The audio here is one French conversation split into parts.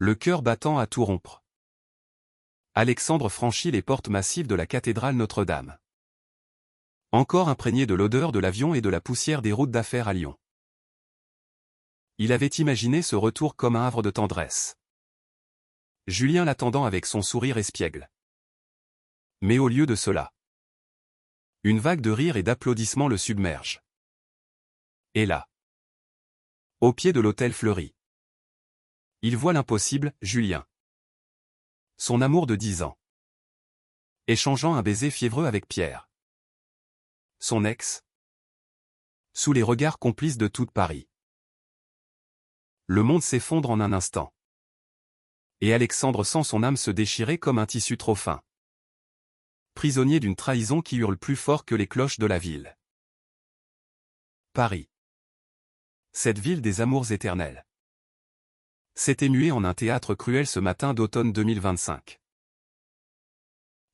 Le cœur battant à tout rompre. Alexandre franchit les portes massives de la cathédrale Notre-Dame. Encore imprégné de l'odeur de l'avion et de la poussière des routes d'affaires à Lyon. Il avait imaginé ce retour comme un havre de tendresse. Julien l'attendant avec son sourire espiègle. Mais au lieu de cela, une vague de rire et d'applaudissements le submerge. Et là, au pied de l'hôtel Fleury, il voit l'impossible, Julien. Son amour de 10 ans. Échangeant un baiser fiévreux avec Pierre. Son ex. Sous les regards complices de toute Paris. Le monde s'effondre en un instant. Et Alexandre sent son âme se déchirer comme un tissu trop fin. Prisonnier d'une trahison qui hurle plus fort que les cloches de la ville. Paris. Cette ville des amours éternels. S'est émuée en un théâtre cruel ce matin d'automne 2025.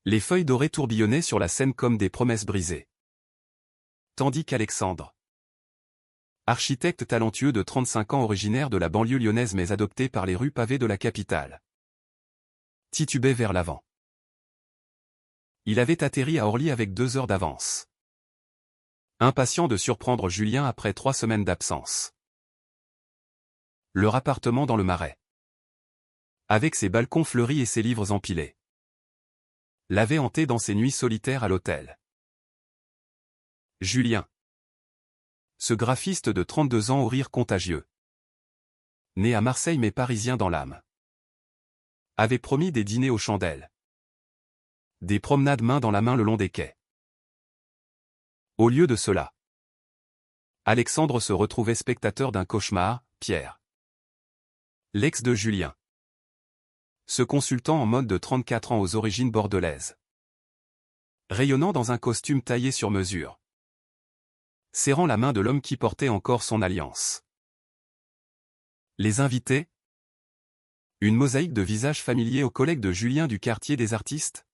Les feuilles dorées tourbillonnaient sur la scène comme des promesses brisées. Tandis qu'Alexandre, architecte talentueux de 35 ans originaire de la banlieue lyonnaise mais adopté par les rues pavées de la capitale, titubait vers l'avant. Il avait atterri à Orly avec 2 heures d'avance. Impatient de surprendre Julien après 3 semaines d'absence. Leur appartement dans le Marais. Avec ses balcons fleuris et ses livres empilés. L'avait hanté dans ses nuits solitaires à l'hôtel. Julien. Ce graphiste de 32 ans au rire contagieux. Né à Marseille mais parisien dans l'âme. Avait promis des dîners aux chandelles. Des promenades main dans la main le long des quais. Au lieu de cela, Alexandre se retrouvait spectateur d'un cauchemar, Pierre. L'ex de Julien. Ce consultant en mode de 34 ans aux origines bordelaises. Rayonnant dans un costume taillé sur mesure. Serrant la main de l'homme qui portait encore son alliance. Les invités? Une mosaïque de visages familiers aux collègues de Julien du quartier des artistes?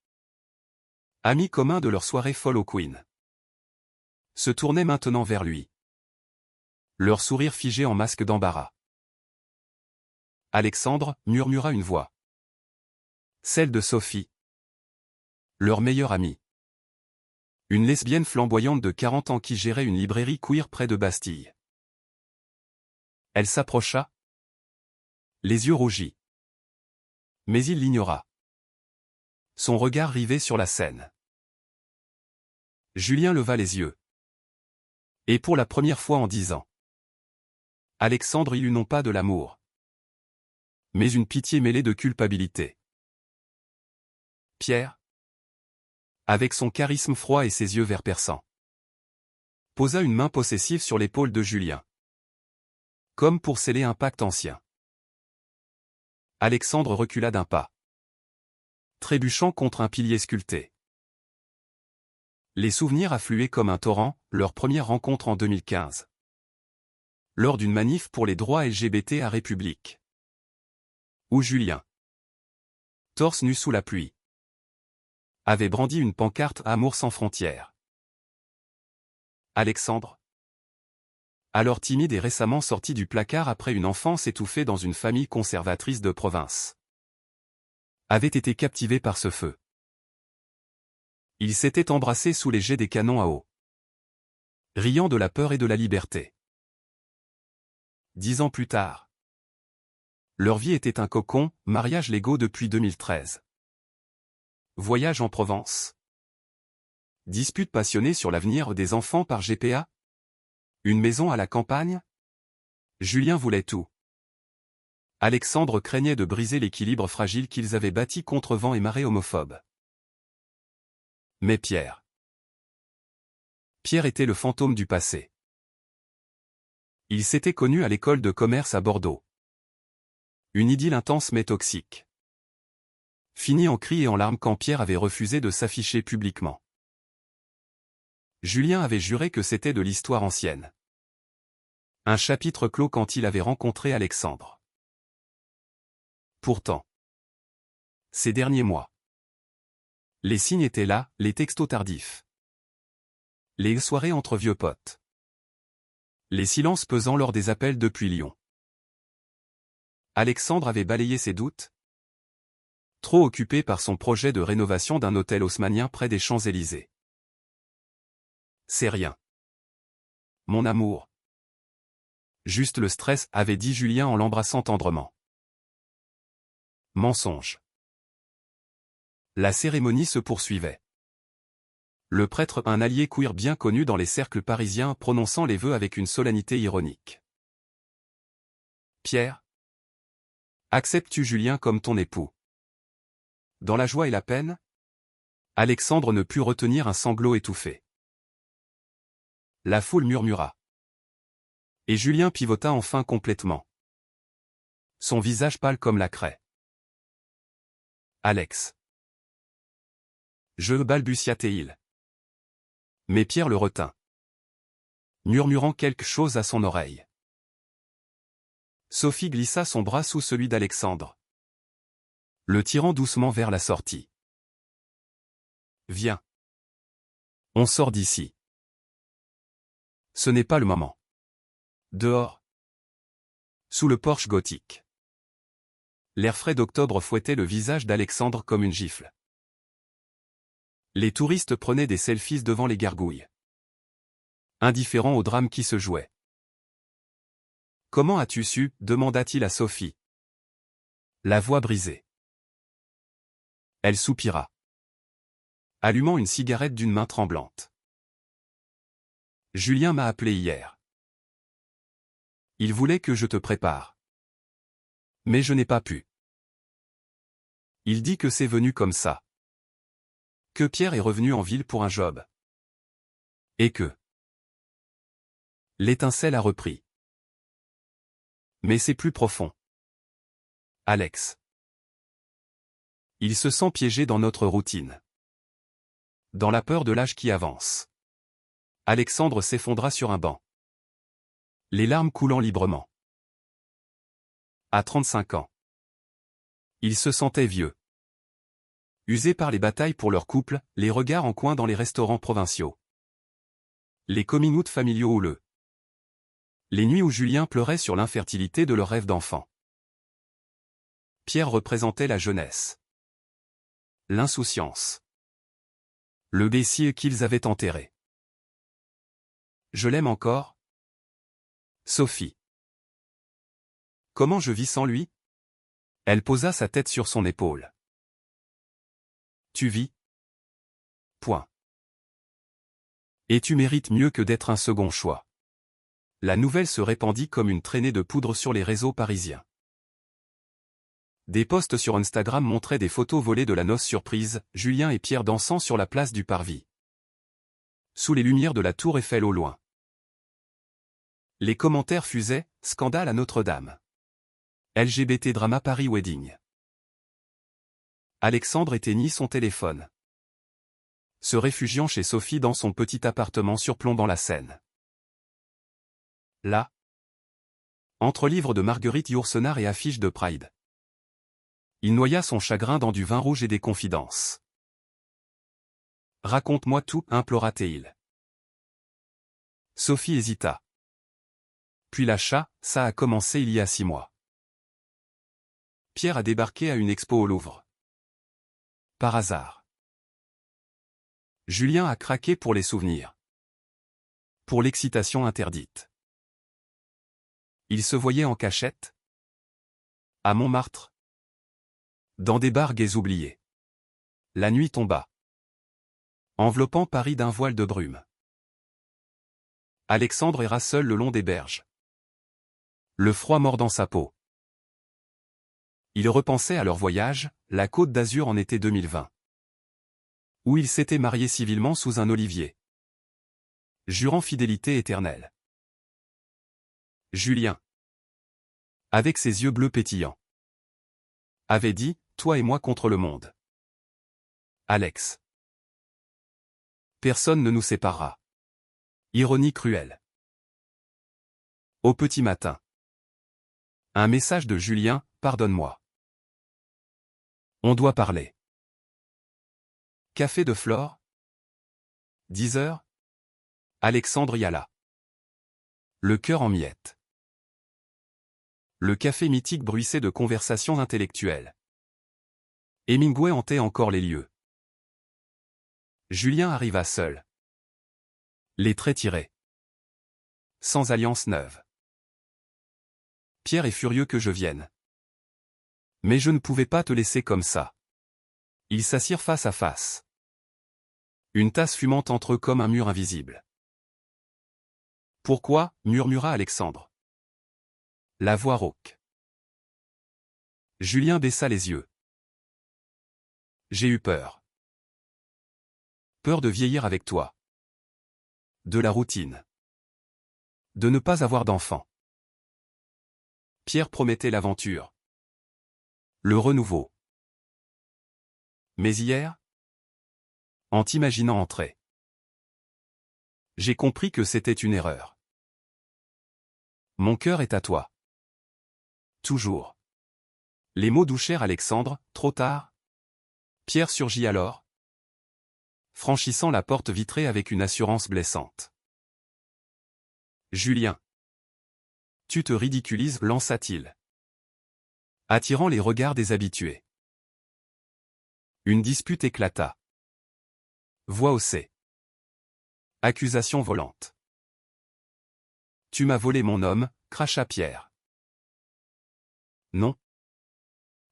Amis communs de leur soirée folle au Queen. Se tournaient maintenant vers lui. Leur sourire figé en masque d'embarras. Alexandre, murmura une voix. Celle de Sophie. Leur meilleure amie. Une lesbienne flamboyante de 40 ans qui gérait une librairie queer près de Bastille. Elle s'approcha. Les yeux rougis. Mais il l'ignora. Son regard rivé sur la scène. Julien leva les yeux. Et pour la première fois en 10 ans. Alexandre il eut non pas de l'amour. Mais une pitié mêlée de culpabilité. Pierre, avec son charisme froid et ses yeux vert perçants, posa une main possessive sur l'épaule de Julien. Comme pour sceller un pacte ancien. Alexandre recula d'un pas. Trébuchant contre un pilier sculpté. Les souvenirs affluaient comme un torrent, leur première rencontre en 2015. Lors d'une manif pour les droits LGBT à République. Où Julien, torse nu sous la pluie, avait brandi une pancarte « Amour sans frontières ». Alexandre, alors timide et récemment sorti du placard après une enfance étouffée dans une famille conservatrice de province, avait été captivé par ce feu. Il s'était embrassé sous les jets des canons à eau, riant de la peur et de la liberté. 10 ans plus tard, leur vie était un cocon, mariage légaux depuis 2013. Voyage en Provence. Dispute passionnée sur l'avenir des enfants par GPA. Une maison à la campagne. Julien voulait tout. Alexandre craignait de briser l'équilibre fragile qu'ils avaient bâti contre vent et marée homophobe. Mais Pierre était le fantôme du passé. Il s'était connu à l'école de commerce à Bordeaux. Une idylle intense mais toxique. Fini en cris et en larmes quand Pierre avait refusé de s'afficher publiquement. Julien avait juré que c'était de l'histoire ancienne. Un chapitre clos quand il avait rencontré Alexandre. Pourtant, ces derniers mois, les signes étaient là, les textos tardifs. Les soirées entre vieux potes. Les silences pesants lors des appels depuis Lyon. Alexandre avait balayé ses doutes. Trop occupé par son projet de rénovation d'un hôtel haussmannien près des Champs-Élysées. C'est rien. Mon amour. Juste le stress, avait dit Julien en l'embrassant tendrement. Mensonge. La cérémonie se poursuivait. Le prêtre, un allié queer bien connu dans les cercles parisiens, prononçant les vœux avec une solennité ironique. Pierre. Acceptes-tu Julien comme ton époux? Dans la joie et la peine? Alexandre ne put retenir un sanglot étouffé. La foule murmura. Et Julien pivota enfin complètement. Son visage pâle comme la craie. Alex. Je balbutia-t-il. Mais Pierre le retint, murmurant quelque chose à son oreille. Sophie glissa son bras sous celui d'Alexandre, le tirant doucement vers la sortie. Viens. On sort d'ici. Ce n'est pas le moment. Dehors. Sous le porche gothique. L'air frais d'octobre fouettait le visage d'Alexandre comme une gifle. Les touristes prenaient des selfies devant les gargouilles, indifférents au drame qui se jouait. Comment as-tu su? Demanda-t-il à Sophie, la voix brisée. Elle soupira, allumant une cigarette d'une main tremblante. Julien m'a appelé hier. Il voulait que je te prépare. Mais je n'ai pas pu. Il dit que c'est venu comme ça. Que Pierre est revenu en ville pour un job. Et que l'étincelle a repris. Mais c'est plus profond. Alex. Il se sent piégé dans notre routine. Dans la peur de l'âge qui avance. Alexandre s'effondra sur un banc, les larmes coulant librement. À 35 ans. Il se sentait vieux. Usé par les batailles pour leur couple, les regards en coin dans les restaurants provinciaux. Les coming-out familiaux houleux. Les nuits où Julien pleurait sur l'infertilité de leur rêve d'enfant. Pierre représentait la jeunesse. L'insouciance. Le baissier qu'ils avaient enterré. Je l'aime encore? Sophie. Comment je vis sans lui? Elle posa sa tête sur son épaule. Tu vis? Point. Et tu mérites mieux que d'être un second choix. La nouvelle se répandit comme une traînée de poudre sur les réseaux parisiens. Des posts sur Instagram montraient des photos volées de la noce surprise, Julien et Pierre dansant sur la place du Parvis. Sous les lumières de la tour Eiffel au loin. Les commentaires fusaient, scandale à Notre-Dame. LGBT drama Paris Wedding. Alexandre éteignit son téléphone, se réfugiant chez Sophie dans son petit appartement surplombant la Seine. Là, entre livres de Marguerite Yourcenar et affiches de Pride, il noya son chagrin dans du vin rouge et des confidences. Raconte-moi tout, implora-t-il. Sophie hésita. Puis lâcha, ça a commencé il y a 6 mois. Pierre a débarqué à une expo au Louvre. Par hasard. Julien a craqué pour les souvenirs. Pour l'excitation interdite. Il se voyait en cachette. À Montmartre. Dans des bars gays oubliés. La nuit tomba, enveloppant Paris d'un voile de brume. Alexandre erra seul le long des berges, le froid mordant sa peau. Il repensait à leur voyage, la Côte d'Azur en été 2020. Où ils s'étaient mariés civilement sous un olivier, jurant fidélité éternelle. Julien, avec ses yeux bleus pétillants, avait dit, toi et moi contre le monde. Alex. Personne ne nous séparera. Ironie cruelle. Au petit matin. Un message de Julien, pardonne-moi. On doit parler. Café de Flore? 10 heures? Alexandre y alla. Le cœur en miettes. Le café mythique bruissait de conversations intellectuelles. Hemingway hantait encore les lieux. Julien arriva seul. Les traits tirés. Sans alliance neuve. Pierre est furieux que je vienne. Mais je ne pouvais pas te laisser comme ça. Ils s'assirent face à face. Une tasse fumante entre eux comme un mur invisible. Pourquoi, murmura Alexandre. La voix rauque. Julien baissa les yeux. J'ai eu peur. Peur de vieillir avec toi. De la routine. De ne pas avoir d'enfant. Pierre promettait l'aventure. Le renouveau. Mais hier, en t'imaginant entrer, j'ai compris que c'était une erreur. Mon cœur est à toi. Toujours. Les mots douchèrent Alexandre, trop tard. Pierre surgit alors, franchissant la porte vitrée avec une assurance blessante. Julien. Tu te ridiculises, lança-t-il, attirant les regards des habitués. Une dispute éclata. Voix haussée. Accusation volante. Tu m'as volé mon homme, cracha Pierre. Non.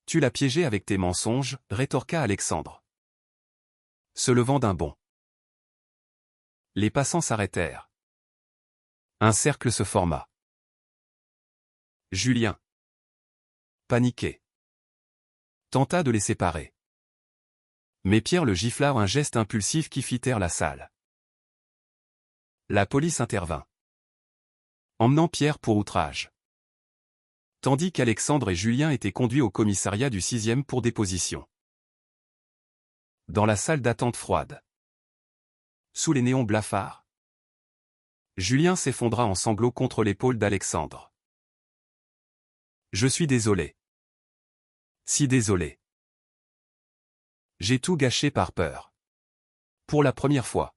Tu l'as piégé avec tes mensonges, rétorqua Alexandre, se levant d'un bond. Les passants s'arrêtèrent. Un cercle se forma. Julien, paniqué, tenta de les séparer. Mais Pierre le gifla, un geste impulsif qui fit taire la salle. La police intervint, emmenant Pierre pour outrage. Tandis qu'Alexandre et Julien étaient conduits au commissariat du 6e pour déposition. Dans la salle d'attente froide, sous les néons blafards, Julien s'effondra en sanglots contre l'épaule d'Alexandre. Je suis désolé. Si désolé. J'ai tout gâché par peur. Pour la première fois.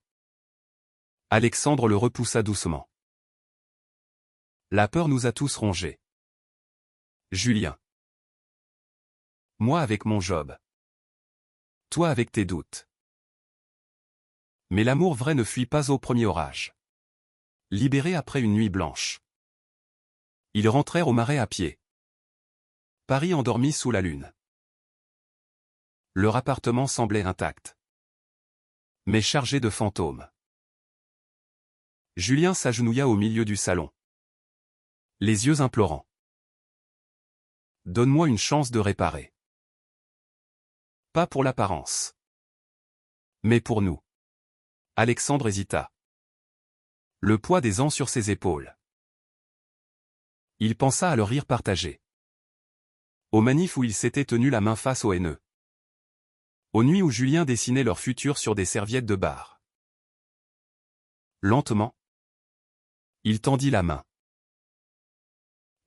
Alexandre le repoussa doucement. La peur nous a tous rongés. Julien. Moi avec mon job. Toi avec tes doutes. Mais l'amour vrai ne fuit pas au premier orage. Libérés après une nuit blanche, ils rentrèrent au Marais à pied. Paris endormi sous la lune. Leur appartement semblait intact, mais chargé de fantômes. Julien s'agenouilla au milieu du salon, les yeux implorants. Donne-moi une chance de réparer. Pas pour l'apparence, mais pour nous. Alexandre hésita. Le poids des ans sur ses épaules. Il pensa à leur rire partagé. Aux manifs où ils s'étaient tenus la main face aux haineux. Aux nuits où Julien dessinait leur futur sur des serviettes de bar. Lentement, il tendit la main.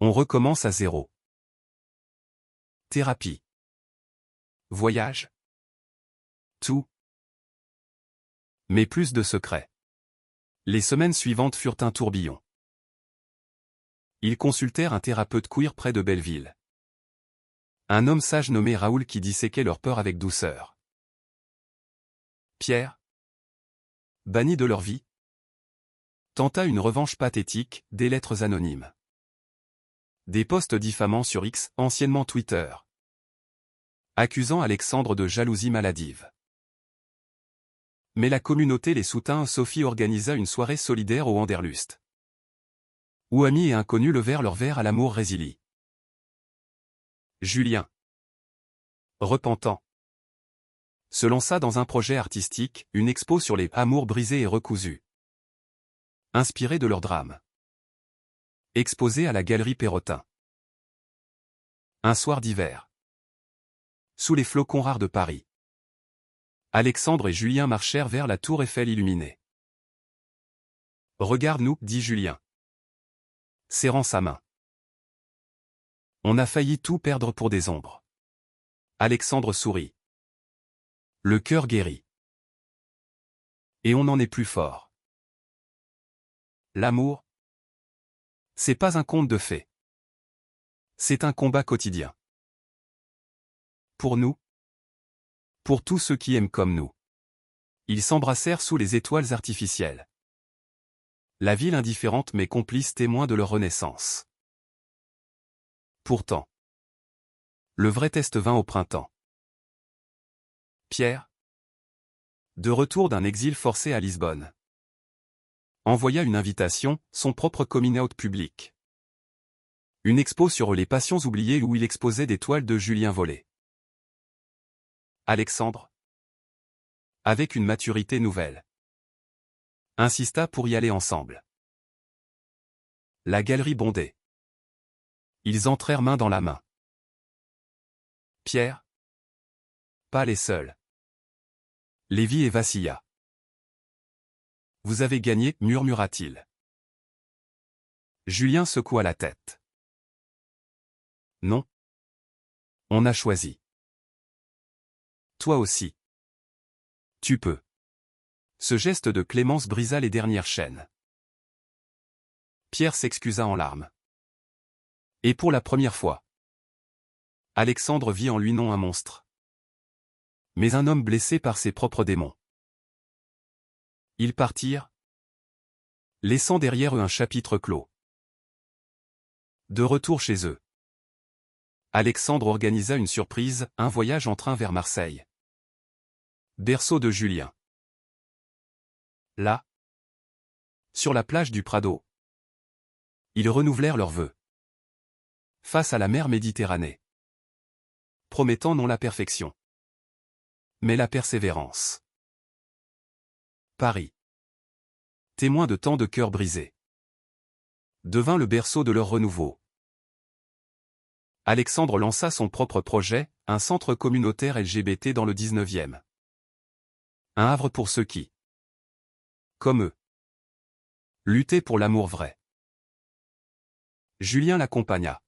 On recommence à zéro. Thérapie. Voyage. Tout. Mais plus de secrets. Les semaines suivantes furent un tourbillon. Ils consultèrent un thérapeute queer près de Belleville. Un homme sage nommé Raoul qui disséquait leur peur avec douceur. Pierre, banni de leur vie, tenta une revanche pathétique, des lettres anonymes. Des posts diffamants sur X, anciennement Twitter. Accusant Alexandre de jalousie maladive. Mais la communauté les soutint. Sophie organisa une soirée solidaire au Wanderlust, où amis et inconnus levèrent leur verre à l'amour résili. Julien, repentant, se lança dans un projet artistique, une expo sur les amours brisés et recousus. Inspiré de leur drame. Exposé à la galerie Perrotin. Un soir d'hiver. Sous les flocons rares de Paris. Alexandre et Julien marchèrent vers la tour Eiffel illuminée. Regarde-nous, dit Julien, serrant sa main. On a failli tout perdre pour des ombres. Alexandre sourit. Le cœur guérit. Et on n'en est plus fort. L'amour, c'est pas un conte de fées. C'est un combat quotidien. Pour nous. Pour tous ceux qui aiment comme nous. Ils s'embrassèrent sous les étoiles artificielles. La ville indifférente mais complice témoin de leur renaissance. Pourtant. Le vrai test vint au printemps. Pierre, de retour d'un exil forcé à Lisbonne, envoya une invitation, son propre coming out public. Une expo sur les passions oubliées où il exposait des toiles de Julien volées. Alexandre, avec une maturité nouvelle, insista pour y aller ensemble. La galerie bondait. Ils entrèrent main dans la main. Pierre, pas les seuls. Lévi et vacilla. Vous avez gagné, murmura-t-il. Julien secoua la tête. Non. On a choisi. Toi aussi. Tu peux. Ce geste de clémence brisa les dernières chaînes. Pierre s'excusa en larmes. Et pour la première fois, Alexandre vit en lui non un monstre, mais un homme blessé par ses propres démons. Ils partirent, laissant derrière eux un chapitre clos. De retour chez eux, Alexandre organisa une surprise, un voyage en train vers Marseille. Berceau de Julien. Là, sur la plage du Prado, ils renouvelèrent leurs vœux. Face à la mer Méditerranée. Promettant non la perfection, mais la persévérance. Paris, témoin de tant de cœurs brisés, devint le berceau de leur renouveau. Alexandre lança son propre projet, un centre communautaire LGBT dans le 19e. Un havre pour ceux qui, comme eux, luttaient pour l'amour vrai. Julien l'accompagna.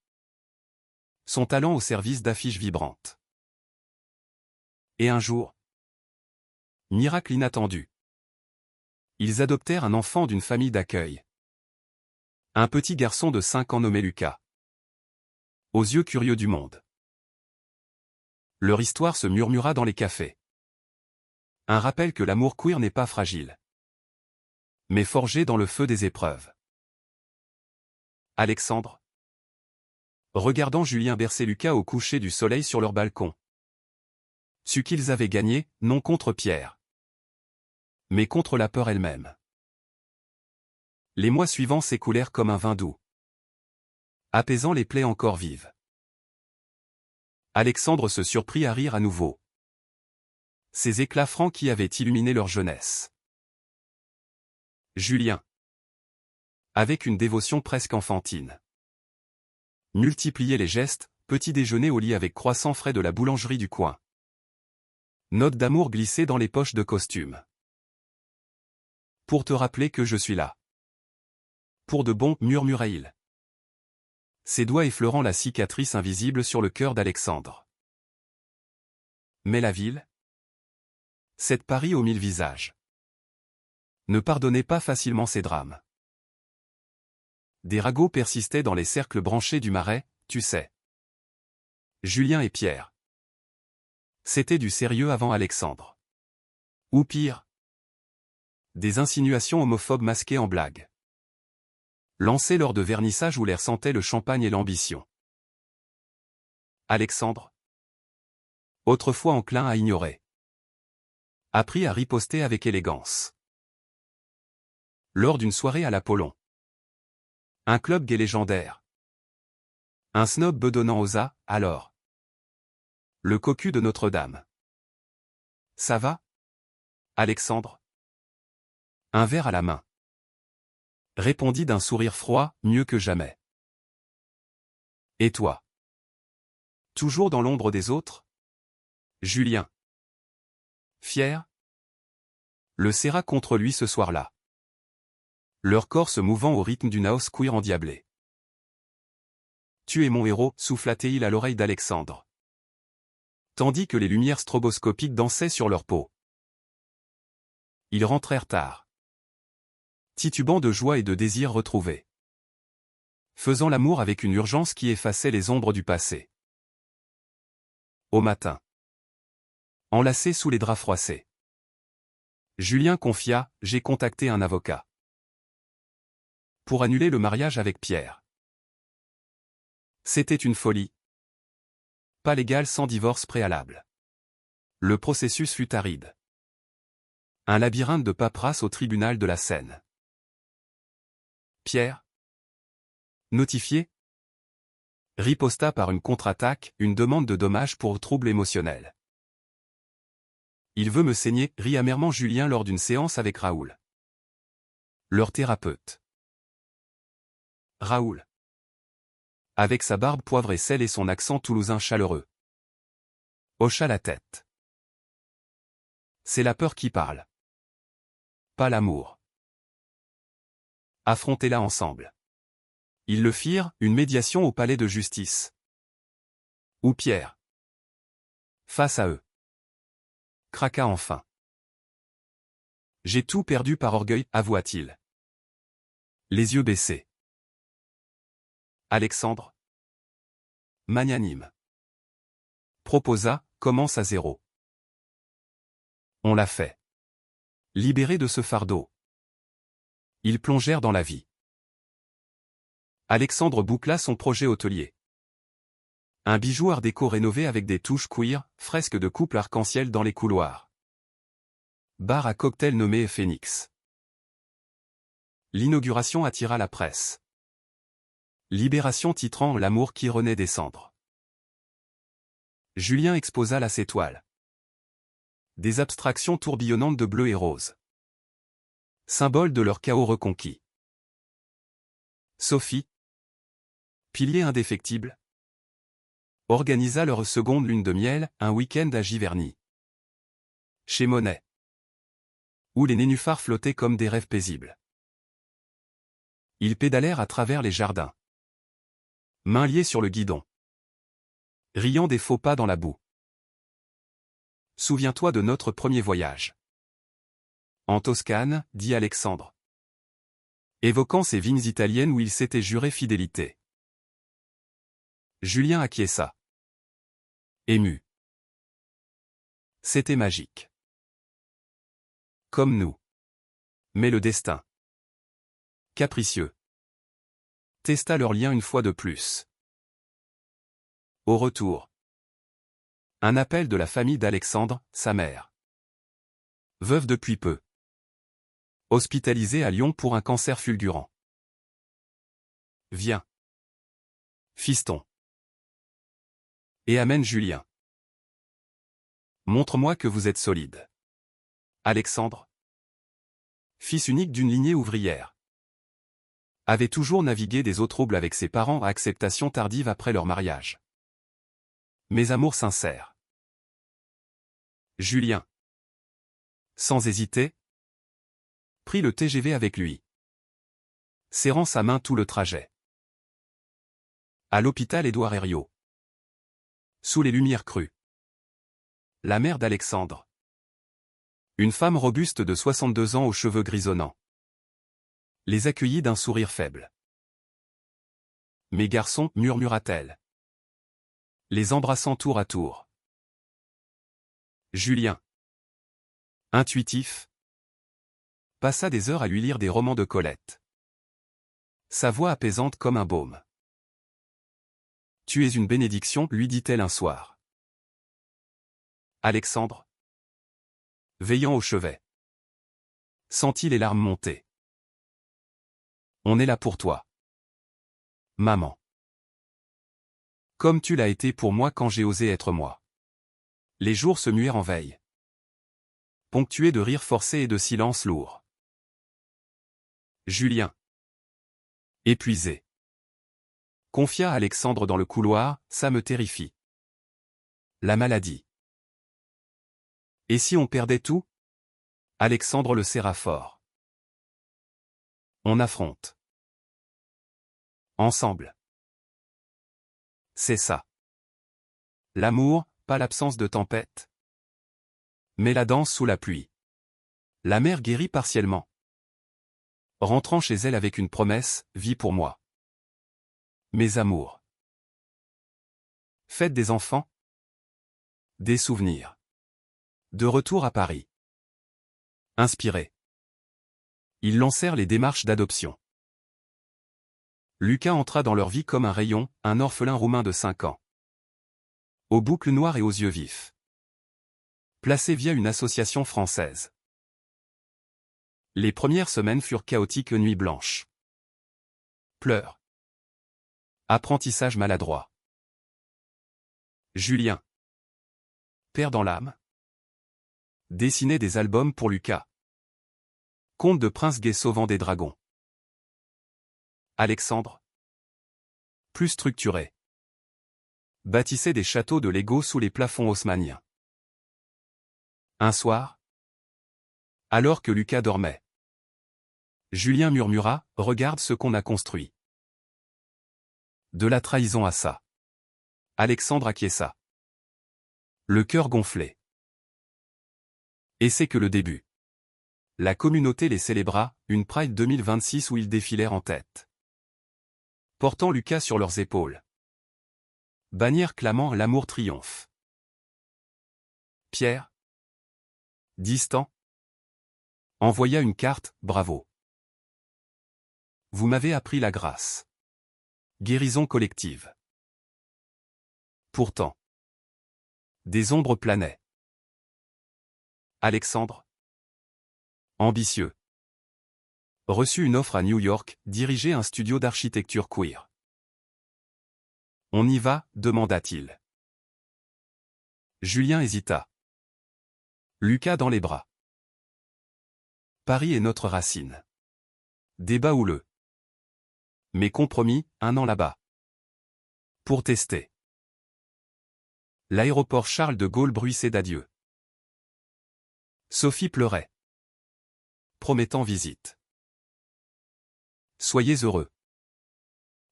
Son talent au service d'affiches vibrantes. Et un jour, miracle inattendu, ils adoptèrent un enfant d'une famille d'accueil. Un petit garçon de 5 ans nommé Lucas. Aux yeux curieux du monde. Leur histoire se murmura dans les cafés. Un rappel que l'amour queer n'est pas fragile, mais forgé dans le feu des épreuves. Alexandre, regardant Julien bercer Lucas au coucher du soleil sur leur balcon, sut qu'ils avaient gagné, non contre Pierre, mais contre la peur elle-même. Les mois suivants s'écoulèrent comme un vin doux, apaisant les plaies encore vives. Alexandre se surprit à rire à nouveau. Ces éclats francs qui avaient illuminé leur jeunesse. Julien, avec une dévotion presque enfantine, multipliait les gestes, petit déjeuner au lit avec croissant frais de la boulangerie du coin. Notes d'amour glissées dans les poches de costume. Pour te rappeler que je suis là. Pour de bon, murmura-t-il. Ses doigts effleurant la cicatrice invisible sur le cœur d'Alexandre. Mais la ville, cette Paris aux 1000 visages, ne pardonnait pas facilement ces drames. Des ragots persistaient dans les cercles branchés du Marais, tu sais. Julien et Pierre. C'était du sérieux avant Alexandre. Ou pire, des insinuations homophobes masquées en blagues. Lancées lors de vernissages où l'air sentait le champagne et l'ambition. Alexandre, autrefois enclin à ignorer, apprit à riposter avec élégance. Lors d'une soirée à l'Apollon. Un club gay légendaire. Un snob bedonnant osa, alors. Le cocu de Notre-Dame. Ça va, Alexandre? Un verre à la main. Répondit d'un sourire froid, mieux que jamais. Et toi? Toujours dans l'ombre des autres? Julien. Fier? Le serra contre lui ce soir-là. Leur corps se mouvant au rythme d'une house queer endiablée. Tu es mon héros, souffla-t-il à l'oreille d'Alexandre. Tandis que les lumières stroboscopiques dansaient sur leur peau. Ils rentrèrent tard. Titubant de joie et de désir retrouvés. Faisant l'amour avec une urgence qui effaçait les ombres du passé. Au matin. Enlacé sous les draps froissés. Julien confia, j'ai contacté un avocat. Pour annuler le mariage avec Pierre. C'était une folie. Pas légal sans divorce préalable. Le processus fut aride. Un labyrinthe de paperasse au tribunal de la Seine. Pierre. Notifié. Riposta par une contre-attaque, une demande de dommages pour trouble émotionnel. Il veut me saigner, rit amèrement Julien lors d'une séance avec Raoul. Leur thérapeute. Raoul. Avec sa barbe poivre et sel et son accent toulousain chaleureux. Hocha la tête. C'est la peur qui parle. Pas l'amour. Affrontez-la ensemble. Ils le firent, une médiation au palais de justice. Où Pierre. Face à eux. Craqua enfin. J'ai tout perdu par orgueil, avoua-t-il. Les yeux baissés. Alexandre. Magnanime. Proposa, commence à zéro. On l'a fait. Libéré de ce fardeau. Ils plongèrent dans la vie. Alexandre boucla son projet hôtelier. Un bijou art déco rénové avec des touches queer, fresques de couple arc-en-ciel dans les couloirs. Bar à cocktail nommé Phoenix. L'inauguration attira la presse. Libération titrant L'amour qui renaît des cendres. Julien exposa la s'étoile. Des abstractions tourbillonnantes de bleu et rose. Symbole de leur chaos reconquis. Sophie. Pilier indéfectible. Organisa leur seconde lune de miel, un week-end à Giverny. Chez Monet. Où les nénuphars flottaient comme des rêves paisibles. Ils pédalèrent à travers les jardins. Mains liées sur le guidon. Riant des faux pas dans la boue. Souviens-toi de notre premier voyage. En Toscane, dit Alexandre. Évoquant ces vignes italiennes où il s'était juré fidélité. Julien acquiesça. Ému. C'était magique. Comme nous. Mais le destin. Capricieux. Testa leur lien une fois de plus. Au retour. Un appel de la famille d'Alexandre, sa mère. Veuve depuis peu. Hospitalisée à Lyon pour un cancer fulgurant. Viens. Fiston. Et amène Julien. Montre-moi que vous êtes solide. Alexandre. Fils unique d'une lignée ouvrière. Avait toujours navigué des eaux troubles avec ses parents à acceptation tardive après leur mariage. Mais amour sincère. Julien. Sans hésiter. Prit le TGV avec lui. Serrant sa main tout le trajet. À l'hôpital Édouard Herriot. Sous les lumières crues. La mère d'Alexandre. Une femme robuste de 62 ans aux cheveux grisonnants. Les accueillit d'un sourire faible. Mes garçons, murmura-t-elle. Les embrassant tour à tour. Julien. Intuitif. Passa des heures à lui lire des romans de Colette. Sa voix apaisante comme un baume. Tu es une bénédiction, lui dit-elle un soir. Alexandre. Veillant au chevet. Sentit les larmes monter. On est là pour toi. Maman. Comme tu l'as été pour moi quand j'ai osé être moi. Les jours se muèrent en veille. Ponctués de rires forcés et de silences lourds. Julien. Épuisé. Confia Alexandre dans le couloir, ça me terrifie. La maladie. Et si on perdait tout? Alexandre le serra fort. On affronte. Ensemble. C'est ça. L'amour, pas l'absence de tempête. Mais la danse sous la pluie. La mère guérit partiellement. Rentrant chez elle avec une promesse, vis pour moi. Mes amours. Fête des enfants. Des souvenirs. De retour à Paris. Inspirés. Ils lancèrent les démarches d'adoption. Lucas entra dans leur vie comme un rayon, un orphelin roumain de 5 ans. Aux boucles noires et aux yeux vifs. Placé via une association française. Les premières semaines furent chaotiques, nuits blanches. Pleurs. Apprentissage maladroit. Julien. Père dans l'âme. Dessinait des albums pour Lucas. Conte de prince gay sauvant des dragons. Alexandre. Plus structuré. Bâtissait des châteaux de Lego sous les plafonds haussmanniens. Un soir, alors que Lucas dormait, Julien murmura « Regarde ce qu'on a construit ». De la trahison à ça. Alexandre acquiesça. Le cœur gonflé. Et c'est que le début. La communauté les célébra, une Pride 2026 où ils défilèrent en tête. Portant Lucas sur leurs épaules. Bannière clamant « L'amour triomphe ». Pierre, distant, envoya une carte « Bravo. Vous m'avez appris la grâce. Guérison collective. » Pourtant, des ombres planaient. Alexandre, ambitieux, reçut une offre à New York, diriger un studio d'architecture queer. « On y va » demanda-t-il. Julien hésita. Lucas dans les bras. Paris est notre racine. Débat houleux. Mais compromis, 1 an là-bas. Pour tester. L'aéroport Charles de Gaulle bruissait d'adieu. Sophie pleurait. Promettant visite. Soyez heureux.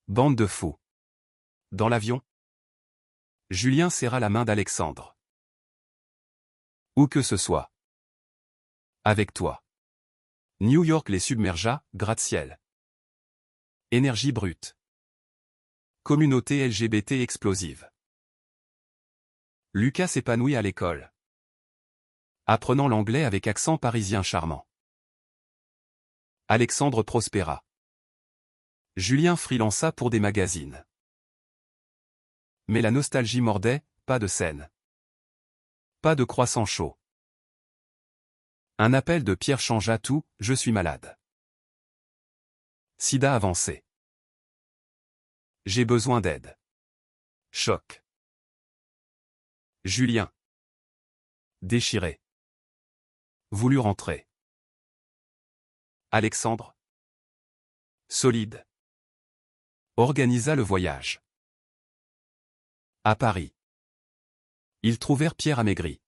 Bande de fous. Dans l'avion, Julien serra la main d'Alexandre. Où que ce soit. Avec toi. New York les submergea, gratte-ciel. Énergie brute. Communauté LGBT explosive. Lucas s'épanouit à l'école. Apprenant l'anglais avec accent parisien charmant. Alexandre prospéra. Julien freelança pour des magazines. Mais la nostalgie mordait, pas de scène. Pas de croissant chaud. Un appel de Pierre changea tout, je suis malade. Sida avancé. J'ai besoin d'aide. Choc. Julien. Déchiré. Voulut rentrer. Alexandre. Solide. Organisa le voyage. À Paris. Ils trouvèrent Pierre amaigri.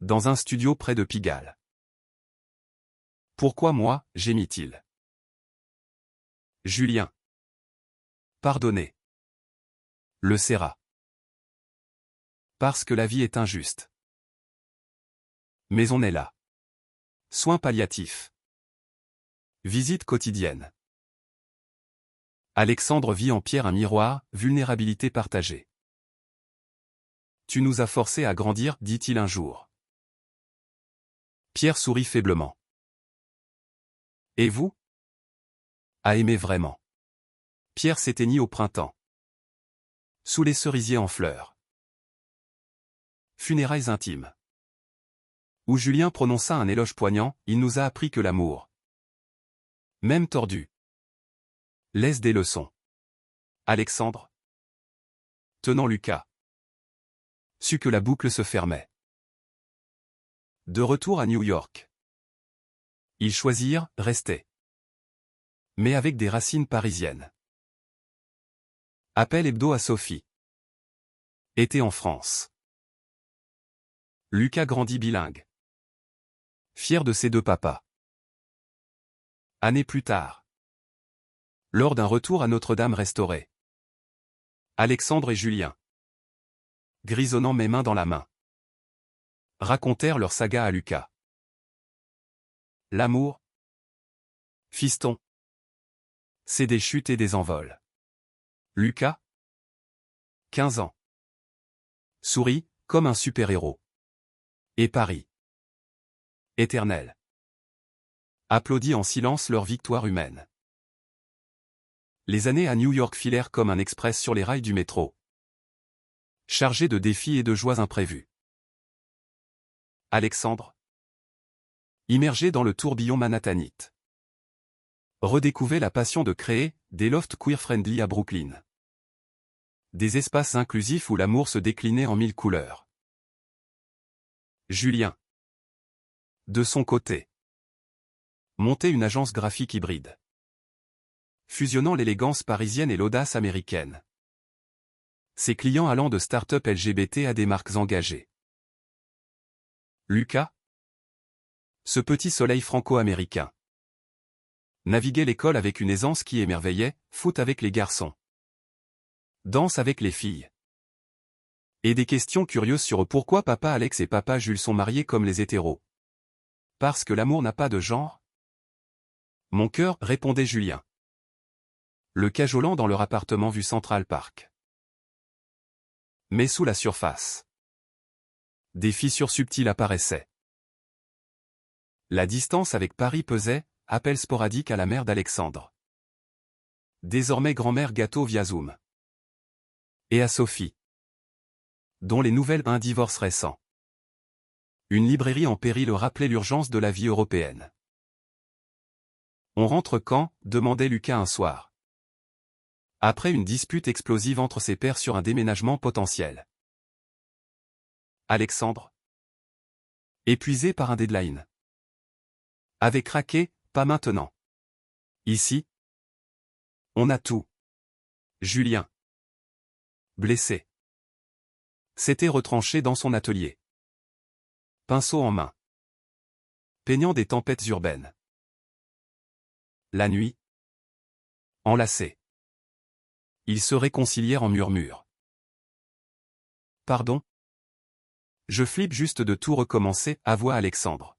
Dans un studio près de Pigalle. Pourquoi moi, gémit-il. Julien. Pardonnez. Le serra. Parce que la vie est injuste. Mais on est là. Soins palliatifs. Visite quotidienne. Alexandre vit en Pierre un miroir, vulnérabilité partagée. Tu nous as forcés à grandir, dit-il un jour. Pierre sourit faiblement. Et vous? À aimer vraiment. Pierre s'éteignit au printemps. Sous les cerisiers en fleurs. Funérailles intimes. Où Julien prononça un éloge poignant, il nous a appris que l'amour, même tordu, laisse des leçons. Alexandre, tenant Lucas, sut que la boucle se fermait. De retour à New York. Ils choisirent, rester. Mais avec des racines parisiennes. Appel hebdo à Sophie. Été en France. Lucas grandit bilingue. Fier de ses 2 papas. Années plus tard. Lors d'un retour à Notre-Dame restaurée. Alexandre et Julien, grisonnant mes mains dans la main, racontèrent leur saga à Lucas. L'amour, fiston, c'est des chutes et des envols. Lucas, 15 ans. Sourit, comme un super-héros. Et Paris. Éternel. Applaudit en silence leur victoire humaine. Les années à New York filèrent comme un express sur les rails du métro. Chargé de défis et de joies imprévues. Alexandre. Immergé dans le tourbillon manhattanite. Redécouvrait la passion de créer des lofts queer-friendly à Brooklyn. Des espaces inclusifs où l'amour se déclinait en 1000 couleurs. Julien. De son côté. Montait une agence graphique hybride. Fusionnant l'élégance parisienne et l'audace américaine. Ses clients allant de start-up LGBT à des marques engagées. Lucas. Ce petit soleil franco-américain. Naviguait l'école avec une aisance qui émerveillait, foot avec les garçons. Danse avec les filles. Et des questions curieuses sur pourquoi papa Alex et papa Jules sont mariés comme les hétéros. Parce que l'amour n'a pas de genre? Mon cœur, répondait Julien. Le cajolant dans leur appartement vue Central Park. Mais sous la surface. Des fissures subtiles apparaissaient. La distance avec Paris pesait, appel sporadique à la mère d'Alexandre. Désormais grand-mère gâteau via Zoom. Et à Sophie. Dont les nouvelles un divorce récent. Une librairie en péril rappelait l'urgence de la vie européenne. On rentre quand? Demandait Lucas un soir. Après une dispute explosive entre ses pères sur un déménagement potentiel. Alexandre. Épuisé par un deadline. Avait craqué, pas maintenant. Ici. On a tout. Julien. Blessé. S'était retranché dans son atelier. Pinceau en main. Peignant des tempêtes urbaines. La nuit. Enlacés. Ils se réconcilièrent en murmures. Pardon? Je flippe juste de tout recommencer, avoua Alexandre.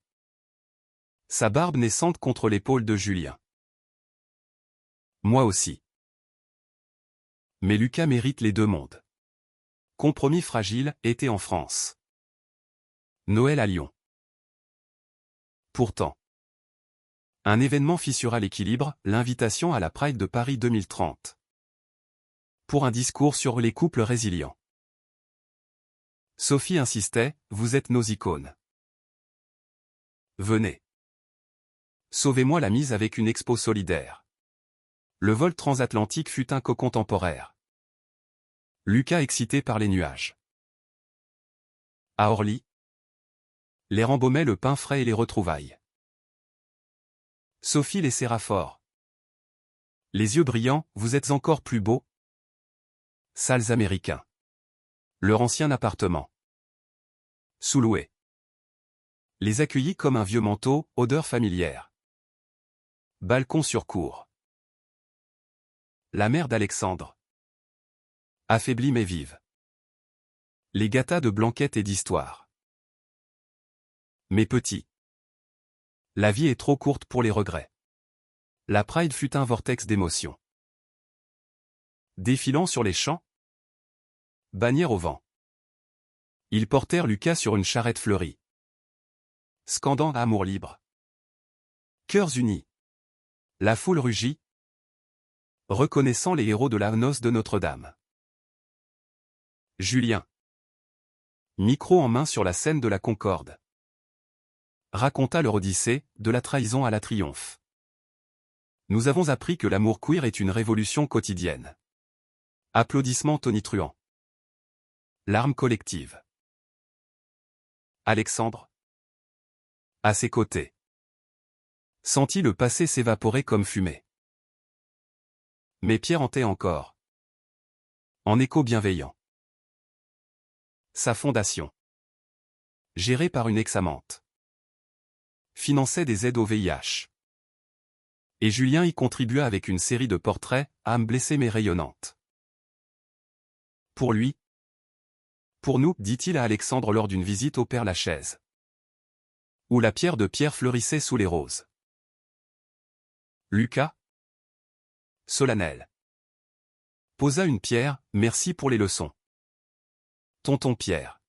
Sa barbe naissante contre l'épaule de Julien. Moi aussi. Mais Lucas mérite les deux mondes. Compromis fragile, été en France. Noël à Lyon. Pourtant. Un événement fissura l'équilibre, l'invitation à la Pride de Paris 2030. Pour un discours sur les couples résilients. Sophie insistait, vous êtes nos icônes. Venez. Sauvez-moi la mise avec une expo solidaire. Le vol transatlantique fut un cocon temporaire. Lucas excité par les nuages. À Orly. L'air embaumait le pain frais et les retrouvailles. Sophie les serra fort. Les yeux brillants, vous êtes encore plus beaux. Salles américains. Leur ancien appartement. Sous-loué. Les accueillit comme un vieux manteau, odeur familière. Balcon sur cour. La mère d'Alexandre. Affaiblie mais vive. Les gâtas de blanquette et d'histoire. Mais petit. La vie est trop courte pour les regrets. La Pride fut un vortex d'émotions. Défilant sur les champs. Bannière au vent. Ils portèrent Lucas sur une charrette fleurie. Scandant amour libre. Cœurs unis. La foule rugit. Reconnaissant les héros de la noce de Notre-Dame. Julien. Micro en main sur la scène de la Concorde. Raconta leur odyssée, de la trahison à la triomphe. Nous avons appris que l'amour queer est une révolution quotidienne. Applaudissements tonitruants. Larmes collectives. Alexandre. À ses côtés. Sentit le passé s'évaporer comme fumée. Mais Pierre hantait encore. En écho bienveillant. Sa fondation. Gérée par une ex-amante. Finançait des aides au VIH. Et Julien y contribua avec une série de portraits, âmes blessées mais rayonnantes. Pour lui. Pour nous, dit-il à Alexandre lors d'une visite au Père-Lachaise. Où la pierre de pierre fleurissait sous les roses. Lucas. Solennel. Posa une pierre, merci pour les leçons. Tonton Pierre.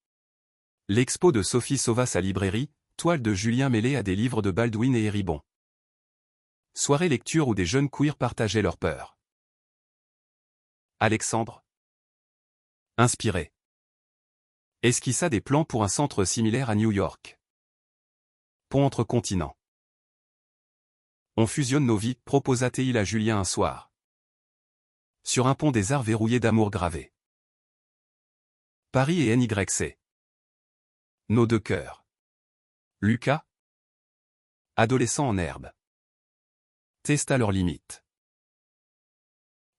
L'expo de Sophie sauva sa librairie, toile de Julien mêlée à des livres de Baldwin et Héribon. Soirée lecture où des jeunes queers partageaient leurs peurs. Alexandre. Inspiré. Esquissa des plans pour un centre similaire à New York. Pont entre continents. On fusionne nos vies, proposa-t-il à Julien un soir. Sur un pont des arts verrouillés d'amour gravé. Paris et NYC. Nos deux cœurs. Lucas. Adolescent en herbe. Testa leurs limites.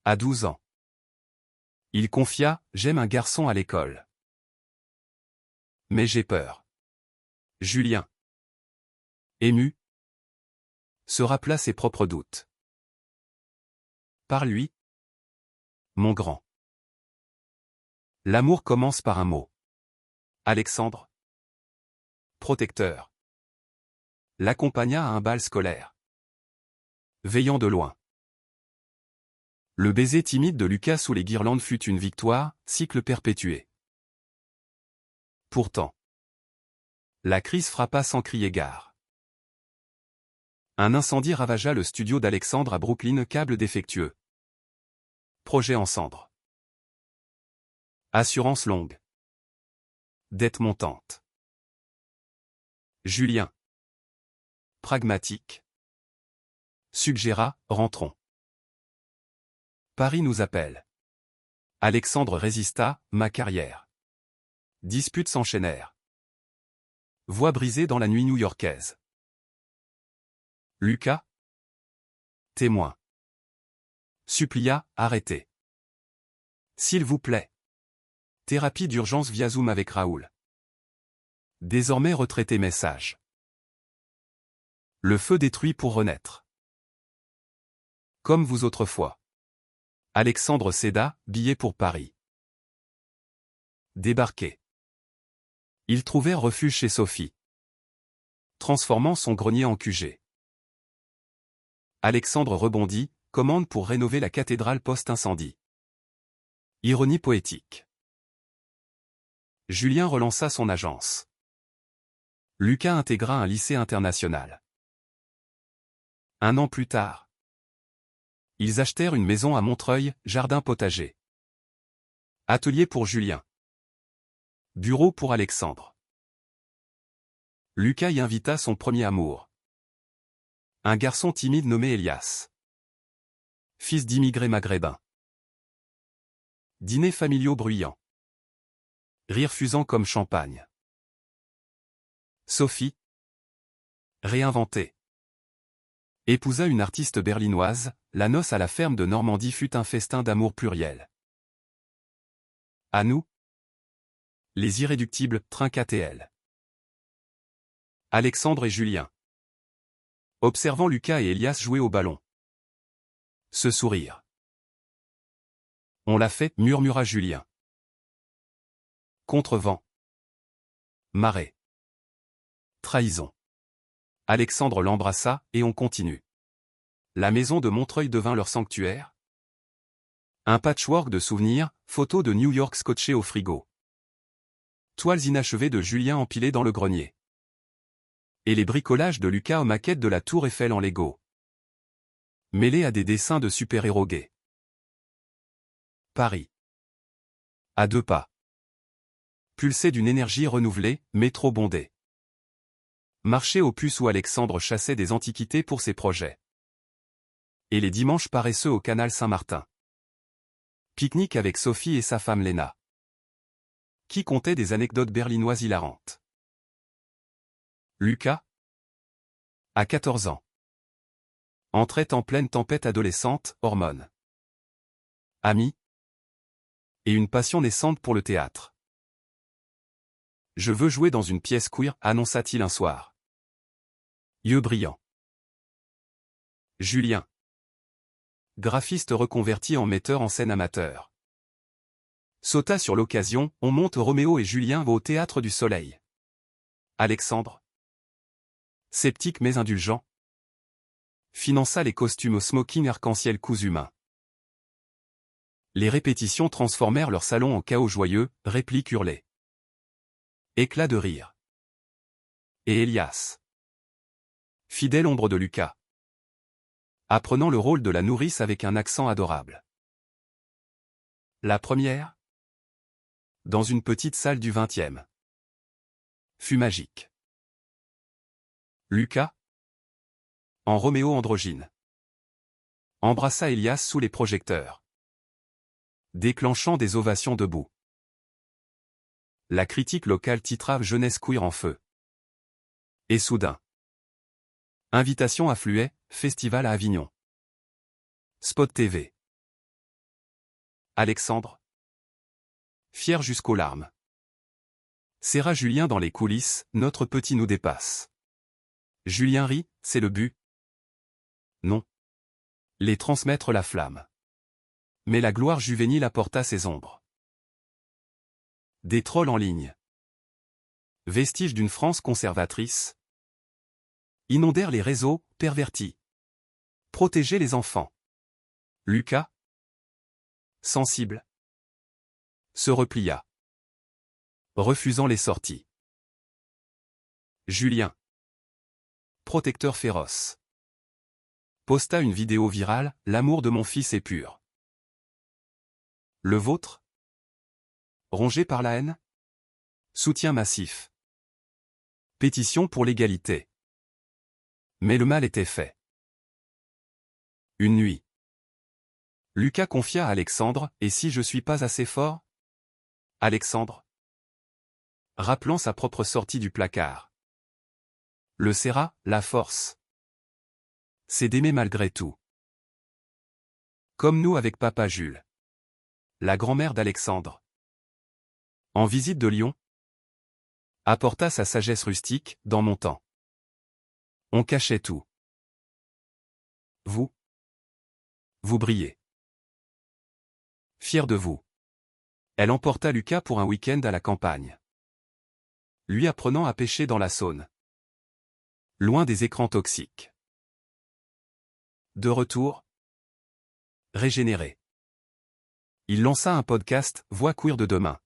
À 12 ans. Il confia, j'aime un garçon à l'école. Mais j'ai peur. Julien. Ému. Se rappela ses propres doutes. Par lui. Mon grand. L'amour commence par un mot. Alexandre. Protecteur. L'accompagna à un bal scolaire. Veillant de loin. Le baiser timide de Lucas sous les guirlandes fut une victoire, cycle perpétué. Pourtant. La crise frappa sans crier gare. Un incendie ravagea le studio d'Alexandre à Brooklyn, câble défectueux. Projet en cendres. Assurance longue. Dette montante. Julien. Pragmatique. Suggéra, rentrons. Paris nous appelle. Alexandre résista, ma carrière. Disputes s'enchaînèrent. Voix brisée dans la nuit new-yorkaise. Lucas. Témoin. Supplia, arrêtez. S'il vous plaît. Thérapie d'urgence via Zoom avec Raoul. Désormais retraité message. Le feu détruit pour renaître. Comme vous autrefois. Alexandre céda, billet pour Paris. Débarqués. Ils trouvèrent refuge chez Sophie. Transformant son grenier en QG. Alexandre rebondit, commande pour rénover la cathédrale post-incendie. Ironie poétique. Julien relança son agence. Lucas intégra un lycée international. Un an plus tard. Ils achetèrent une maison à Montreuil, jardin potager. Atelier pour Julien. Bureau pour Alexandre. Lucas y invita son premier amour. Un garçon timide nommé Elias. Fils d'immigrés maghrébins. Dîners familiaux bruyants. Rires fusant comme champagne. Sophie. Réinventée. Épousa une artiste berlinoise, la noce à la ferme de Normandie fut un festin d'amour pluriel. À nous. Les irréductibles, Trinquat-TL. Alexandre et Julien. Observant Lucas et Elias jouer au ballon. Ce sourire. On l'a fait, murmura Julien. Contrevent. Marée. Trahison. Alexandre l'embrassa, et on continue. La maison de Montreuil devint leur sanctuaire. Un patchwork de souvenirs, photos de New York scotchées au frigo. Toiles inachevées de Julien empilées dans le grenier. Et les bricolages de Lucas aux maquettes de la Tour Eiffel en Lego. Mêlés à des dessins de super-héros gays. Paris. À 2 pas. Pulsé d'une énergie renouvelée, métro bondé. Marché aux puces où Alexandre chassait des antiquités pour ses projets. Et les dimanches paresseux au canal Saint-Martin. Pique-nique avec Sophie et sa femme Léna. Qui contait des anecdotes berlinoises hilarantes. Lucas. À 14 ans. Entrait en pleine tempête adolescente, hormones. Amis. Et une passion naissante pour le théâtre. Je veux jouer dans une pièce queer, annonça-t-il un soir. Yeux brillants. Julien. Graphiste reconverti en metteur en scène amateur. Sauta sur l'occasion, on monte Roméo et Julien au Théâtre du Soleil. Alexandre. Sceptique mais indulgent. Finança les costumes au smoking arc-en-ciel cousu main. Les répétitions transformèrent leur salon en chaos joyeux, répliques hurlées. Éclats de rire. Et Elias. Fidèle ombre de Lucas. Apprenant le rôle de la nourrice avec un accent adorable. La première. Dans une petite salle du 20e. Fut magique. Lucas. En Roméo androgyne. Embrassa Elias sous les projecteurs. Déclenchant des ovations debout. La critique locale titra Jeunesse queer en feu. Et soudain. Invitation affluait, festival à Avignon. Spot TV. Alexandre. Fier jusqu'aux larmes. Serra Julien dans les coulisses, notre petit nous dépasse. Julien rit, c'est le but. Non. Les transmettre la flamme. Mais la gloire juvénile apporta ses ombres. Des trolls en ligne. Vestiges d'une France conservatrice. Inondèrent les réseaux, pervertis. Protéger les enfants. Lucas. Sensible. Se replia. Refusant les sorties. Julien. Protecteur féroce. Posta une vidéo virale, l'amour de mon fils est pur. Le vôtre? Rongé par la haine? Soutien massif. Pétition pour l'égalité. Mais le mal était fait. Une nuit. Lucas confia à Alexandre, et si je suis pas assez fort? Alexandre. Rappelant sa propre sortie du placard. Le serra, la force. C'est d'aimer malgré tout. Comme nous avec papa Jules. La grand-mère d'Alexandre. En visite de Lyon. Apporta sa sagesse rustique, dans mon temps. On cachait tout. Vous. Vous brillez. Fier de vous. Elle emporta Lucas pour un week-end à la campagne. Lui apprenant à pêcher dans la Saône. Loin des écrans toxiques. De retour. Régénéré. Il lança un podcast, Voix queer de demain.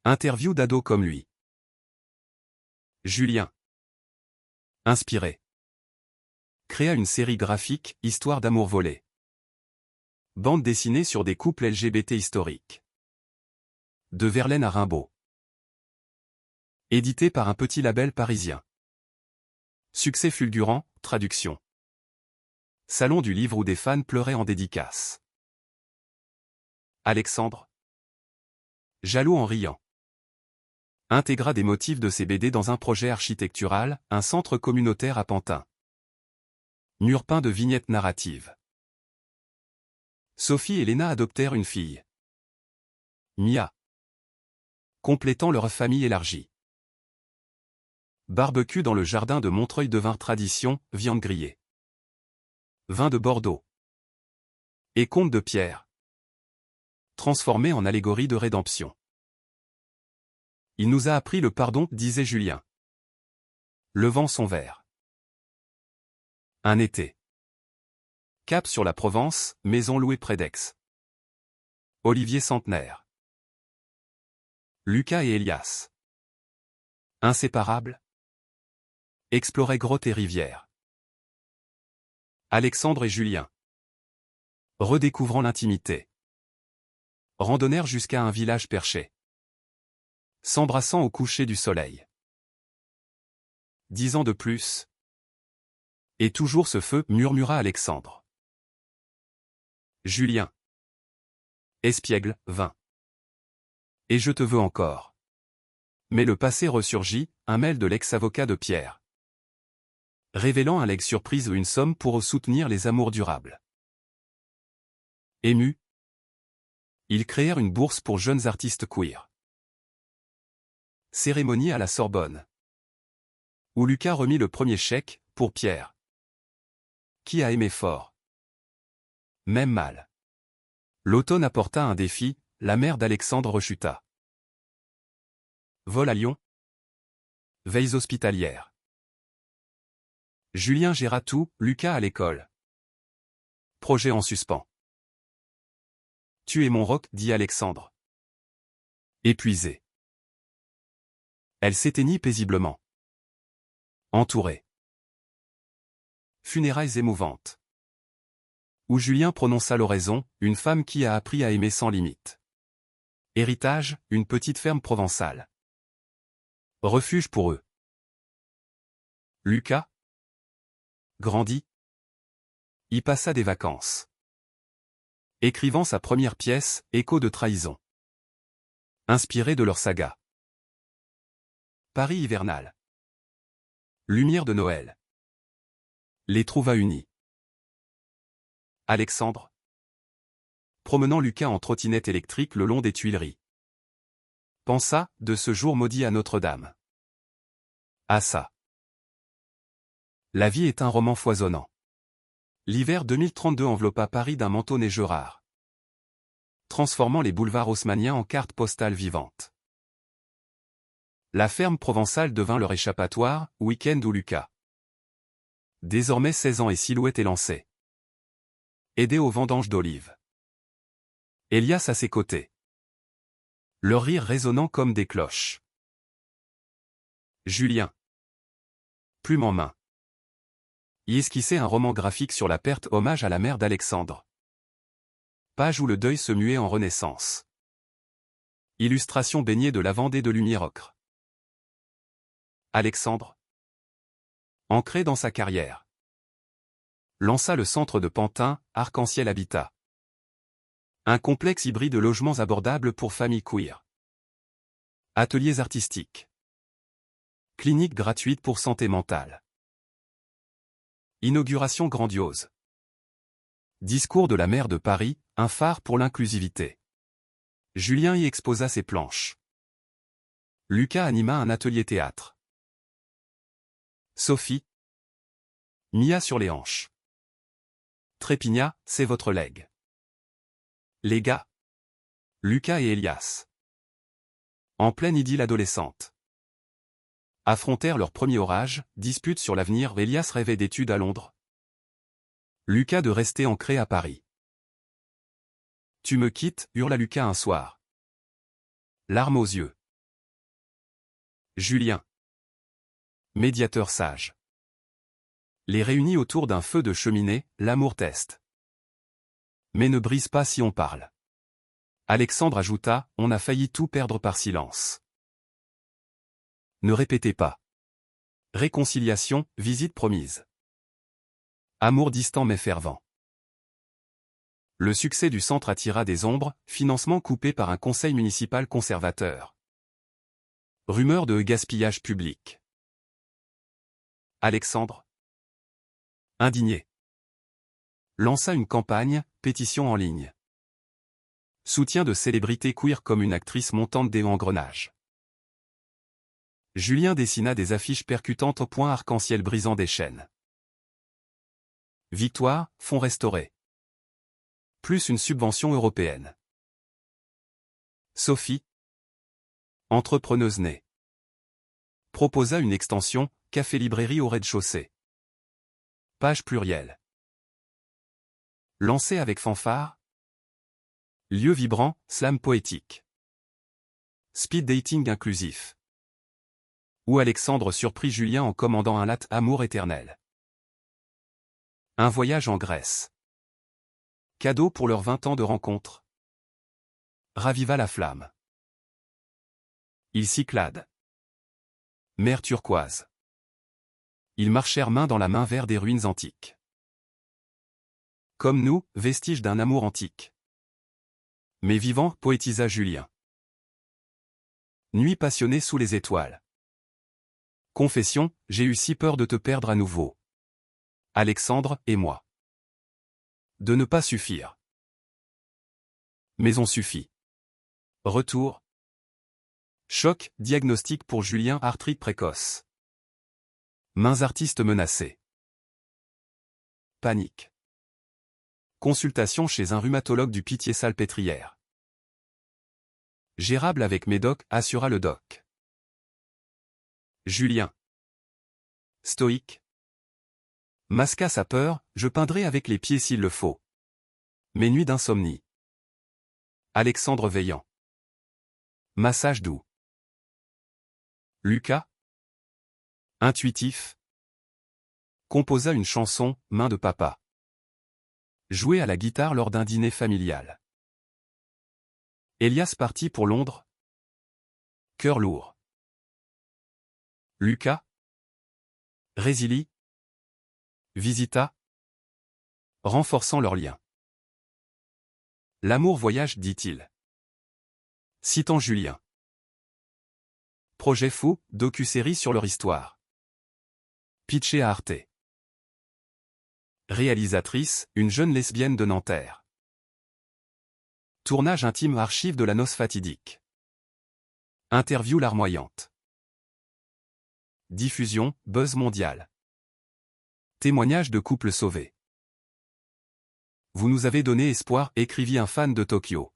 Interview d'ados comme lui. Julien. Inspiré. Créa une série graphique, Histoire d'amour volé. Bande dessinée sur des couples LGBT historiques. De Verlaine à Rimbaud. Édité par un petit label parisien. Succès fulgurant, traduction. Salon du livre où des fans pleuraient en dédicace. Alexandre. Jaloux en riant. Intégra des motifs de ses BD dans un projet architectural, un centre communautaire à Pantin. Mur peint de vignettes narratives. Sophie et Léna adoptèrent une fille. Mia. Complétant leur famille élargie. Barbecue dans le jardin de Montreuil devint tradition, viande grillée. Vin de Bordeaux. Et conte de Pierre. Transformé en allégorie de rédemption. Il nous a appris le pardon, disait Julien. Levant son verre. Un été. Cap sur la Provence, maison louée près d'Aix. Olivier centenaire. Lucas et Elias. Inséparables. Explorer grottes et rivières. Alexandre et Julien. Redécouvrant l'intimité. Randonnèrent jusqu'à un village perché. S'embrassant au coucher du soleil. 10 ans de plus. Et toujours ce feu, murmura Alexandre. Julien. Espiègle, 20. Et je te veux encore. Mais le passé ressurgit, un mail de l'ex-avocat de Pierre. Révélant un legs surprise ou une somme pour soutenir les amours durables. Ému. Ils créèrent une bourse pour jeunes artistes queer. Cérémonie à la Sorbonne. Où Lucas remit le premier chèque, pour Pierre. Qui a aimé fort. Même mal. L'automne apporta un défi, la mère d'Alexandre rechuta. Vol à Lyon. Veilles hospitalières. Julien géra tout, Lucas à l'école. Projet en suspens. Tu es mon roc, dit Alexandre. Épuisée. Elle s'éteignit paisiblement. Entourée. Funérailles émouvantes. Où Julien prononça l'oraison, une femme qui a appris à aimer sans limite. Héritage, une petite ferme provençale. Refuge pour eux. Lucas grandit. Y passa des vacances. Écrivant sa première pièce, Écho de trahison. Inspiré de leur saga. Paris hivernal. Lumière de Noël. Les trouva unis. Alexandre. Promenant Lucas en trottinette électrique le long des Tuileries. Pensa, de ce jour maudit à Notre-Dame. Ah ça. La vie est un roman foisonnant. L'hiver 2032 enveloppa Paris d'un manteau neigeux rare, transformant les boulevards haussmanniens en cartes postales vivantes. La ferme provençale devint leur échappatoire, week-end où Lucas, désormais 16 ans et silhouette élancée, aidé aux vendanges d'olives. Elias à ses côtés. Leur rire résonnant comme des cloches. Julien. Plume en main. Y esquissait un roman graphique sur la perte, hommage à la mère d'Alexandre. Page où le deuil se muait en renaissance. Illustration baignée de lavande et de lumière ocre. Alexandre, ancré dans sa carrière, lança le centre de Pantin, Arc-en-Ciel Habitat. Un complexe hybride de logements abordables pour familles queer. Ateliers artistiques. Clinique gratuite pour santé mentale. Inauguration grandiose. Discours de la maire de Paris, un phare pour l'inclusivité. Julien y exposa ses planches. Lucas anima un atelier théâtre. Sophie. Mia sur les hanches. Trépigna, c'est votre legs. Les gars. Lucas et Elias. En pleine idylle adolescente. Affrontèrent leur premier orage, dispute sur l'avenir. Elias rêvait d'études à Londres. Lucas de rester ancré à Paris. Tu me quittes, hurla Lucas un soir. Larmes aux yeux. Julien. Médiateur sage. Les réunit autour d'un feu de cheminée, l'amour teste. Mais ne brise pas si on parle. Alexandre ajouta, on a failli tout perdre par silence. Ne répétez pas. Réconciliation, visite promise. Amour distant mais fervent. Le succès du centre attira des ombres, financement coupé par un conseil municipal conservateur. Rumeur de gaspillage public. Alexandre, indigné, lança une campagne, pétition en ligne. Soutien de célébrités queer comme une actrice montante des engrenages. Julien dessina des affiches percutantes au point arc-en-ciel brisant des chaînes. Victoire, fonds restaurés. Plus une subvention européenne. Sophie, entrepreneuse née, proposa une extension, café-librairie au rez-de-chaussée. Page plurielle. Lancé avec fanfare. Lieu vibrant, slam poétique. Speed dating inclusif. Où Alexandre surprit Julien en commandant un latte amour éternel. Un voyage en Grèce. Cadeau pour leurs 20 ans de rencontre. Raviva la flamme. Ils Cyclades. Mer turquoise. Ils marchèrent main dans la main vers des ruines antiques. Comme nous, vestiges d'un amour antique. Mais vivant, poétisa Julien. Nuit passionnée sous les étoiles. Confession, j'ai eu si peur de te perdre à nouveau. Alexandre, et moi. De ne pas suffire. Mais on suffit. Retour. Choc, diagnostic pour Julien, arthrite précoce. Mains artistes menacées. Panique. Consultation chez un rhumatologue du Pitié-Salpêtrière. Gérable avec Médoc, assura le doc. Julien. Stoïque. Masqua sa peur, je peindrai avec les pieds s'il le faut. Mes nuits d'insomnie. Alexandre Veillant. Massage doux. Lucas. Intuitif. Composa une chanson, Main de papa. Joué à la guitare lors d'un dîner familial. Elias parti pour Londres. Cœur lourd. Lucas. Résilie. Visita. Renforçant leur lien. L'amour voyage, dit-il. Citant Julien. Projet fou, docu-série sur leur histoire. Pitché à Arte. Réalisatrice, une jeune lesbienne de Nanterre. Tournage intime, archive de la noce fatidique. Interview larmoyante. Diffusion, buzz mondial. Témoignage de couple sauvé. Vous nous avez donné espoir, écrivit un fan de Tokyo.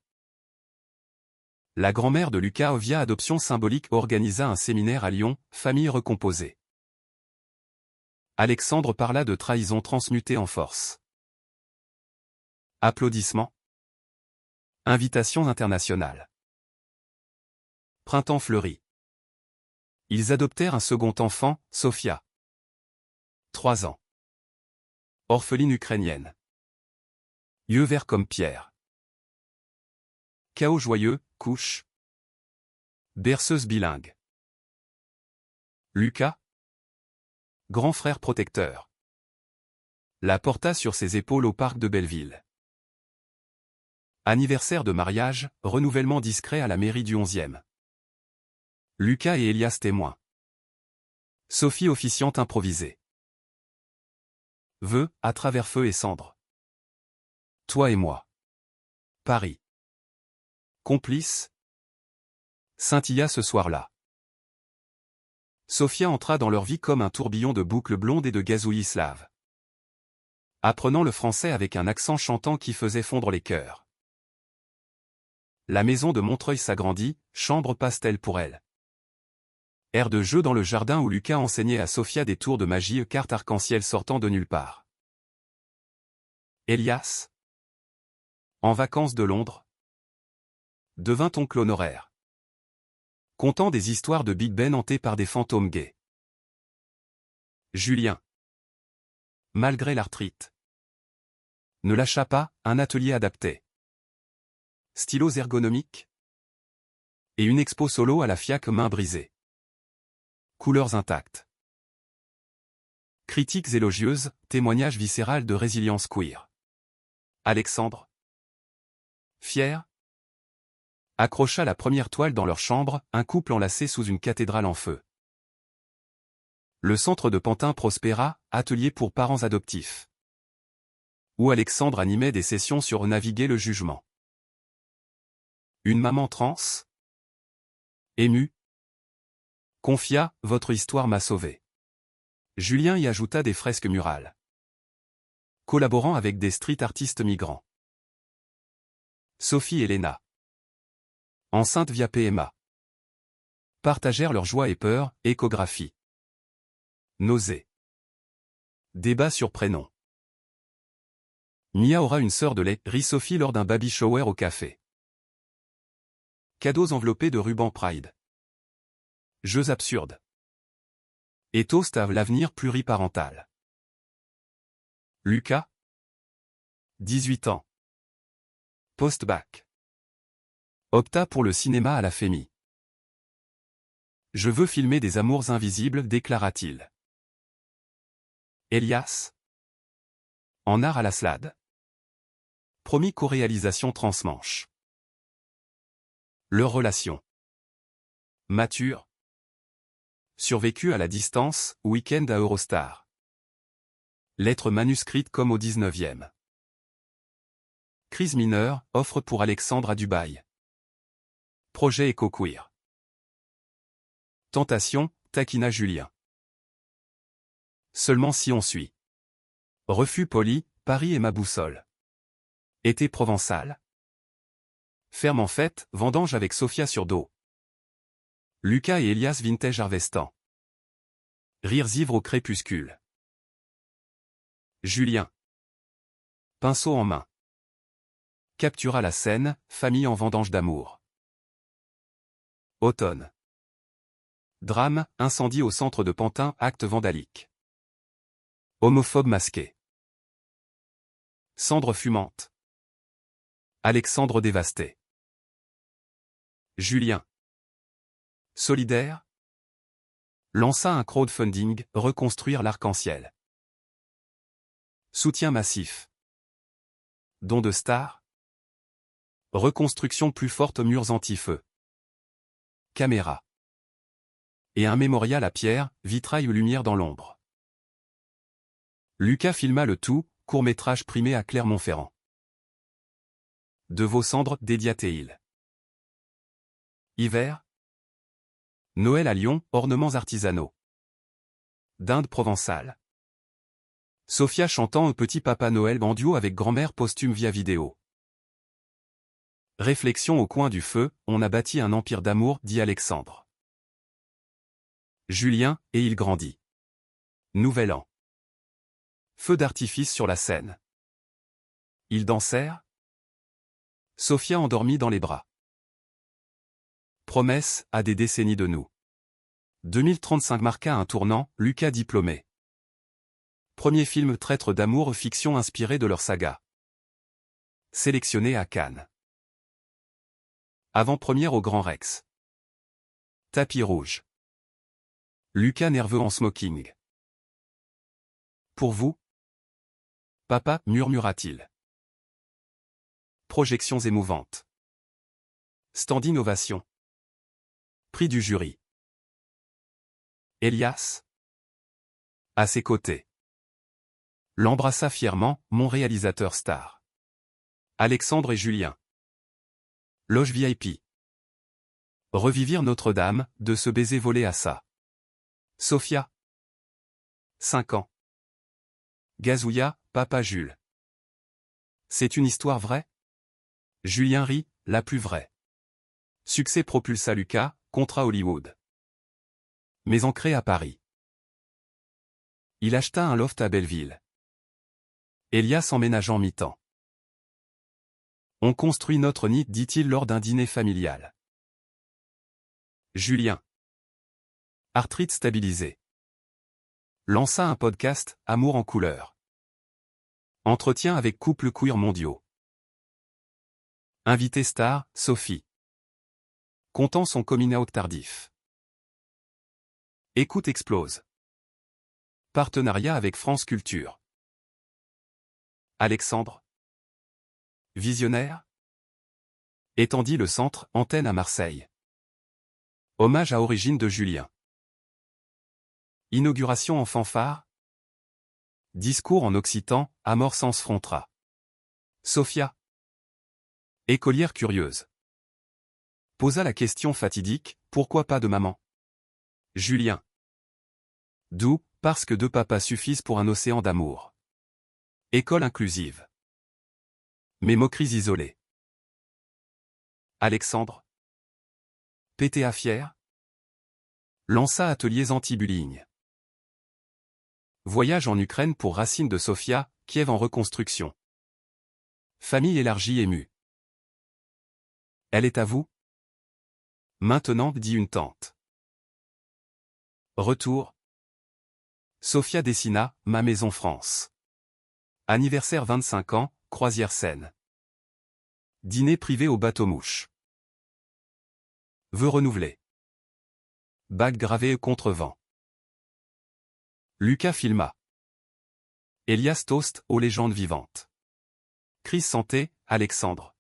La grand-mère de Lucas via adoption symbolique organisa un séminaire à Lyon, famille recomposée. Alexandre parla de trahison transmutée en force. Applaudissements. Invitation internationale. Printemps fleuri. Ils adoptèrent un second enfant, Sofia. 3 ans. Orpheline ukrainienne. Yeux verts comme pierre. Chaos joyeux, couche. Berceuse bilingue. Lucas. Grand frère protecteur. La porta sur ses épaules au parc de Belleville. Anniversaire de mariage, renouvellement discret à la mairie du 11e. Lucas et Elias témoins. Sophie officiante improvisée. Vœux, à travers feu et cendres. Toi et moi. Paris. Complice. Scintilla ce soir-là. Sofia entra dans leur vie comme un tourbillon de boucles blondes et de gazouillis slaves. Apprenant le français avec un accent chantant qui faisait fondre les cœurs. La maison de Montreuil s'agrandit, chambre pastel pour elle. Aire de jeu dans le jardin où Lucas enseignait à Sofia des tours de magie, cartes arc-en-ciel sortant de nulle part. Elias. En vacances de Londres. Devint oncle honoraire. Contant des histoires de Big Ben hantées par des fantômes gays. Julien. Malgré l'arthrite. Ne lâcha pas, un atelier adapté. Stylos ergonomiques. Et une expo solo à la FIAC main brisée. Couleurs intactes. Critiques élogieuses, témoignage viscéral de résilience queer. Alexandre. Fier. Accrocha la première toile dans leur chambre, un couple enlacé sous une cathédrale en feu. Le centre de Pantin prospéra, atelier pour parents adoptifs. Où Alexandre animait des sessions sur naviguer le jugement. Une maman trans. Émue. Confia, votre histoire m'a sauvé. Julien y ajouta des fresques murales. Collaborant avec des street artistes migrants. Sophie et Léna. Enceintes via PMA. Partagèrent leur joie et peur, échographie. Nausée. Débat sur prénom. Mia aura une sœur de lait, rit Sophie lors d'un baby shower au café. Cadeaux enveloppés de rubans Pride. Jeux absurdes. Et toast à l'avenir pluriparental. Lucas. 18 ans. Post-bac. Opta pour le cinéma à la Fémis. Je veux filmer des amours invisibles, déclara-t-il. Elias. En art à la Slade. Promis co-réalisation transmanche. Leur relation. Mature. Survécu à la distance, week-end à Eurostar. Lettre manuscrite comme au 19e. Crise mineure, offre pour Alexandre à Dubaï. Projet éco-queer. Tentation, taquina Julien. Seulement si on suit. Refus poli, Paris est ma boussole. Été provençal. Ferme en fête, vendange avec Sofia sur dos. Lucas et Elias vintage harvestant. Rires ivres au crépuscule. Julien. Pinceau en main. Captura la scène, famille en vendange d'amour. Automne. Drame, incendie au centre de Pantin, acte vandalique. Homophobe masqué. Cendre fumante. Alexandre dévasté. Julien. Solidaire. Lança un crowdfunding, reconstruire l'arc-en-ciel. Soutien massif. Don de stars. Reconstruction plus forte murs anti-feu. Caméra. Et un mémorial à pierre, vitrail ou lumière dans l'ombre. Lucas filma le tout, court-métrage primé à Clermont-Ferrand. De vos cendres, d'Ediatéil. Hiver. Noël à Lyon, ornements artisanaux. Dinde provençale. Sophia chantant un petit Papa Noël en duo avec grand-mère posthume via vidéo. Réflexion au coin du feu, on a bâti un empire d'amour, dit Alexandre. Julien, et il grandit. Nouvel an. Feu d'artifice sur la scène. Ils dansèrent. Sophia endormie dans les bras. Promesse, à des décennies de nous. 2035 marqua un tournant, Lucas diplômé. Premier film traître d'amour fiction inspiré de leur saga. Sélectionné à Cannes. Avant-première au Grand Rex. Tapis rouge. Lucas nerveux en smoking. Pour vous? Papa, murmura-t-il. Projections émouvantes. Standing ovation. Prix du jury. Elias. À ses côtés. L'embrassa fièrement, mon réalisateur star. Alexandre et Julien. Loge VIP. Revivirent Notre-Dame, de ce baiser volé à ça. Sophia. 5 ans. Gazouilla, Papa Jules. C'est une histoire vraie? Julien rit, la plus vraie. Succès propulsa Lucas, contrat Hollywood. Mais ancré à Paris. Il acheta un loft à Belleville. Elias emménageant mi-temps. On construit notre nid, dit-il lors d'un dîner familial. Julien. Arthrite stabilisée. Lança un podcast, Amour en couleur. Entretien avec couples queer mondiaux. Invité star, Sophie. Contant son coming out tardif. Écoute explose. Partenariat avec France Culture. Alexandre. Visionnaire. Étendit le centre, antenne à Marseille. Hommage à origine de Julien. Inauguration en fanfare. Discours en occitan, Amor sans frontra. Sophia. Écolière curieuse. Posa la question fatidique, pourquoi pas de maman? Julien. D'où, parce que 2 papas suffisent pour un océan d'amour. École inclusive. Mais moqueries isolées. Alexandre. PTA fier. Lança ateliers anti-bullying. Voyage en Ukraine pour Racine de Sofia, Kiev en reconstruction. Famille élargie émue. Elle est à vous? Maintenant, dit une tante. Retour. Sofia dessina, Ma maison France. Anniversaire 25 ans, croisière Seine. Dîner privé au bateau-mouche. Vœux renouvelés. Bague gravée contre-vent. Lucas filma. Elias toast aux légendes vivantes. Crise santé, Alexandre.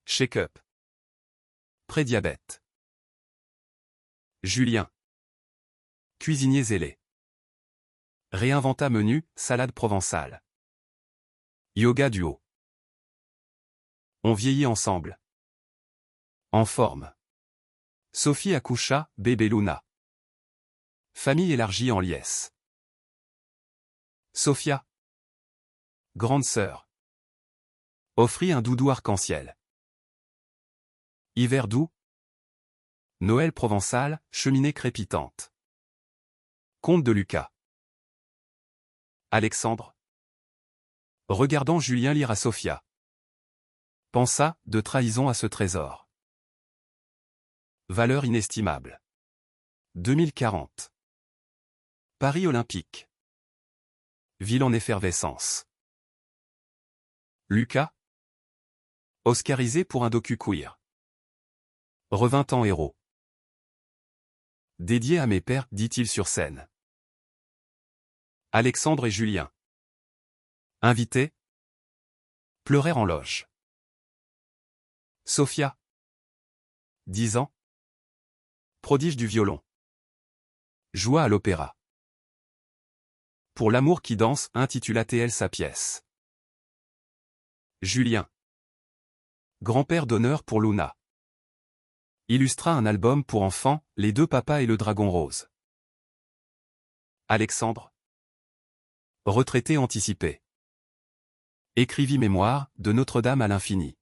Shake-up. Prédiabète. Julien. Cuisinier zélé. Réinventa menu, salade provençale. Yoga duo. On vieillit ensemble. En forme. Sophie accoucha, bébé Luna. Famille élargie en liesse. Sophia. Grande sœur. Offrit un doudou arc-en-ciel. Hiver doux. Noël provençal, cheminée crépitante. Conte de Lucas. Alexandre. Regardant Julien lire à Sophia. Pensa, de trahison à ce trésor. Valeur inestimable. 2040. Paris olympique. Ville en effervescence. Lucas. Oscarisé pour un docu-queer. Revint en héros. Dédié à mes pères, dit-il sur scène. Alexandre et Julien. Invités. Pleurèrent en loge. Sophia. 10 ans. Prodige du violon. Joua à l'opéra. Pour l'amour qui danse, intitula-t-elle sa pièce. Julien. Grand-père d'honneur pour Luna. Illustra un album pour enfants, Les deux papas et le dragon rose. Alexandre. Retraité anticipé. Écrivit Mémoire, de Notre-Dame à l'infini.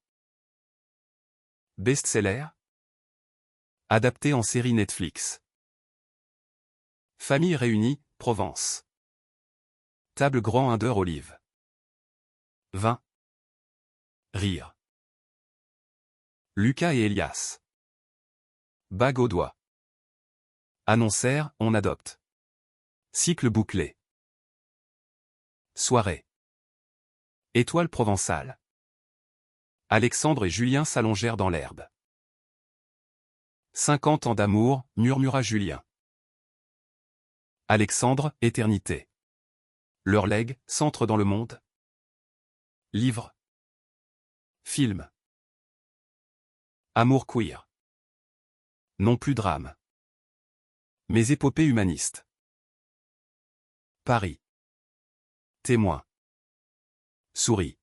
Best-seller. Adapté en série Netflix. Famille réunie, Provence. Table grand 1 d'heure olive. Vin. Rire. Lucas et Elias. Bague au doigt. Annoncèrent, on adopte. Cycle bouclé. Soirée. Étoile provençale. Alexandre et Julien s'allongèrent dans l'herbe. 50 ans d'amour, murmura Julien. Alexandre, éternité. Leur legs, centre dans le monde. Livre. Film. Amour queer. Non plus drame. Mais épopée humaniste. Paris. Témoin. Souris.